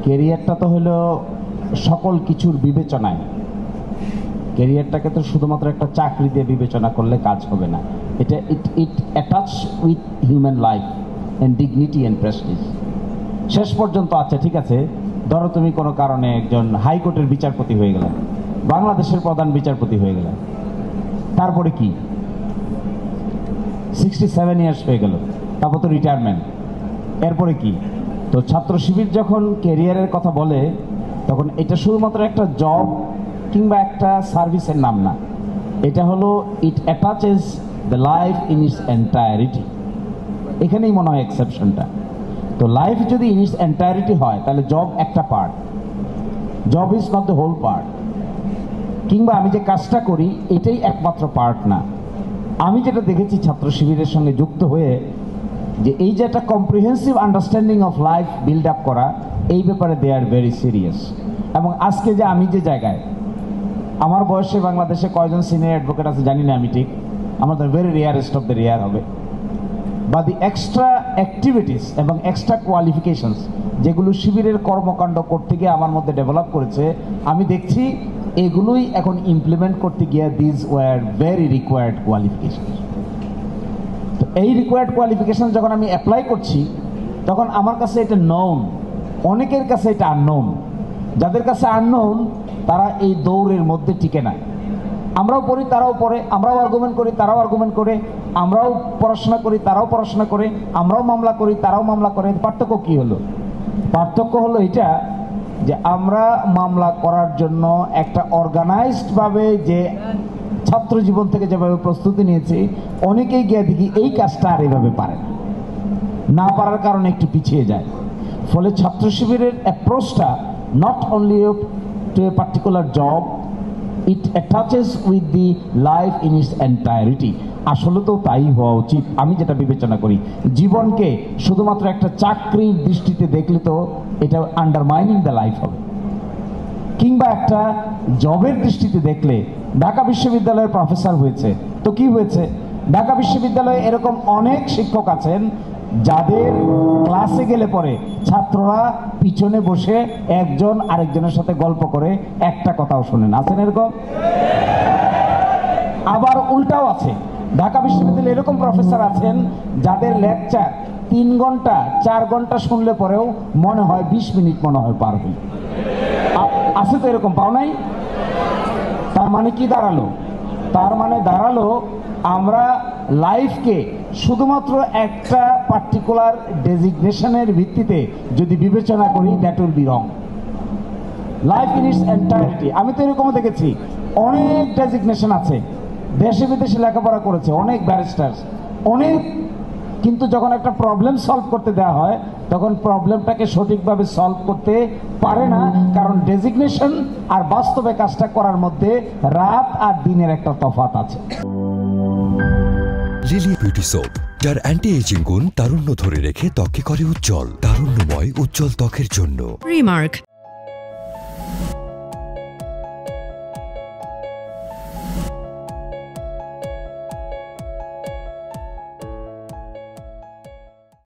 ক্যারিয়ারটা তো হলো সকল কিছুর বিবেচনায়। ক্যারিয়ারটাকে তো শুধুমাত্র একটা চাকরি দিয়ে বিবেচনা করলে কাজ হবে না। এটা it attach with human life and dignity and prestige. শেষ পর্যন্ত আচ্ছা ঠিক আছে, ধরো তুমি কোনো কারণে একজন হাইকোর্টের বিচারপতি হয়ে গেলে, বাংলাদেশের প্রধান বিচারপতি হয়ে গেলে, তারপরে কি 67 ইয়ার্স হয়ে গেল, তারপর তো রিটায়ারমেন্ট, এরপরে কি? তো ছাত্র শিবির যখন ক্যারিয়ারের কথা বলে তখন এটা শুধুমাত্র একটা জব কিংবা একটা সার্ভিসের নাম না, এটা হলো it attaches the life in its entirety. এখানেই মনে হয় এক্সেপশনটা। তো লাইফ যদি ইন ইটস এন্টায়ারিটি হয় তাহলে জব একটা part, job is not the whole part. কিংবা আমি যে কাজটা করি এটাই একমাত্র পার্ট না। আমি যেটা দেখেছি ছাত্র শিবিরের সঙ্গে যুক্ত হয়ে, যে এই যে একটা comprehensive understanding of life build up করা, এই ব্যাপারে দে আর ভেরি সিরিয়াস। এবং আজকে যে আমি যে জায়গায়, আমার বয়সে বাংলাদেশে কয়জন সিনিয়র অ্যাডভোকেট আছে জানি না আমি ঠিক, আমাদের very rarest of the rare হবে। বা দি এক্সট্রা অ্যাক্টিভিটিস এবং এক্সট্রা কোয়ালিফিকেশনস যেগুলো শিবিরের কর্মকাণ্ড করতে গিয়ে আমার মধ্যে ডেভেলপ করেছে, আমি দেখছি এগুলোই এখন ইমপ্লিমেন্ট করতে গিয়ে this were very required qualification. তো এই রিকোয়ার্ড কোয়ালিফিকেশন যখন আমি অ্যাপ্লাই করছি তখন আমার কাছে এটা নোন, অনেকের কাছে এটা আননোন। যাদের কাছে আননোন তারা এই দৌড়ের মধ্যে টিকে না। আমরাও পড়ি, তারাও পড়ে, আমরাও আর্গুমেন্ট করি, তারাও আর্গুমেন্ট করে, আমরাও পড়াশোনা করি, তারাও পড়াশোনা করে, আমরাও মামলা করি, তারাও মামলা করে। পার্থক্য কি হলো? পার্থক্য হলো এটা যে আমরা মামলা করার জন্য একটা অর্গানাইজডভাবে যে ছাত্র জীবন থেকে যেভাবে প্রস্তুতি নিয়েছি, অনেকেই গিয়ে দেখি এই কাজটা আর এইভাবে পারে না, পারার কারণে একটু পিছিয়ে যায়। ফলে ছাত্র শিবিরের অ্যাপ্রোচটা not only to a particular job, it attaches with the life in its entirety. আসলে তো তাই হওয়া উচিত। আমি যেটা বিবেচনা করি, জীবনকে শুধুমাত্র একটা চাকরির দৃষ্টিতে দেখলে তো এটা আন্ডারমাইনিং দ্য লাইফ হবে। কিংবা একটা জবের দৃষ্টিতে দেখলে, ঢাকা বিশ্ববিদ্যালয়ের প্রফেসর হয়েছে তো কি হয়েছে? ঢাকা বিশ্ববিদ্যালয়ে এরকম অনেক শিক্ষক আছেন যাদের ক্লাসে গেলে পরে ছাত্ররা পিছনে বসে একজন আরেকজনের সাথে গল্প করে, একটা কথাও শোনেন। আছেন এরকম? আবার উল্টাও আছে। ঢাকা বিশ্ববিদ্যালয়ে এরকম প্রফেসর আছেন যাদের লেকচার 3 ঘন্টা 4 ঘন্টা শুনলে পরেও মনে হয় 20 মিনিট মনে হয় পার হই। আছে তো এরকম, পাও নাই? তার মানে কি দাঁড়ালো? তার মানে দাঁড়ালো আমরা লাইফকে শুধুমাত্র একটা পার্টিকুলার ডেজিগনেশনের ভিত্তিতে যদি বিবেচনা করি, that will be wrong. Life in its entirety. আমি তো এরকমও দেখেছি অনেক ডেজিগনেশন আছে, দেশে বিদেশে লেখাপড়া করেছে, অনেক ব্যারিস্টার, অনেক, কিন্তু যখন একটা প্রবলেম সলভ করতে দেওয়া হয় তখন প্রবলেমটাকে সঠিকভাবে সলভ করতে পারে না, কারণ ডেজিগনেশন আর বাস্তবে কাজটা করার মধ্যে রাত আর দিনের একটা তফাৎ আছে। লিলি বিউটি সোপ, যার অ্যান্টি এজিং গুণ তারুণ্য ধরে রেখে ত্বকে করে উজ্জ্বল, তারুণ্যময় উজ্জ্বল ত্বকের জন্য। রিমার্ক।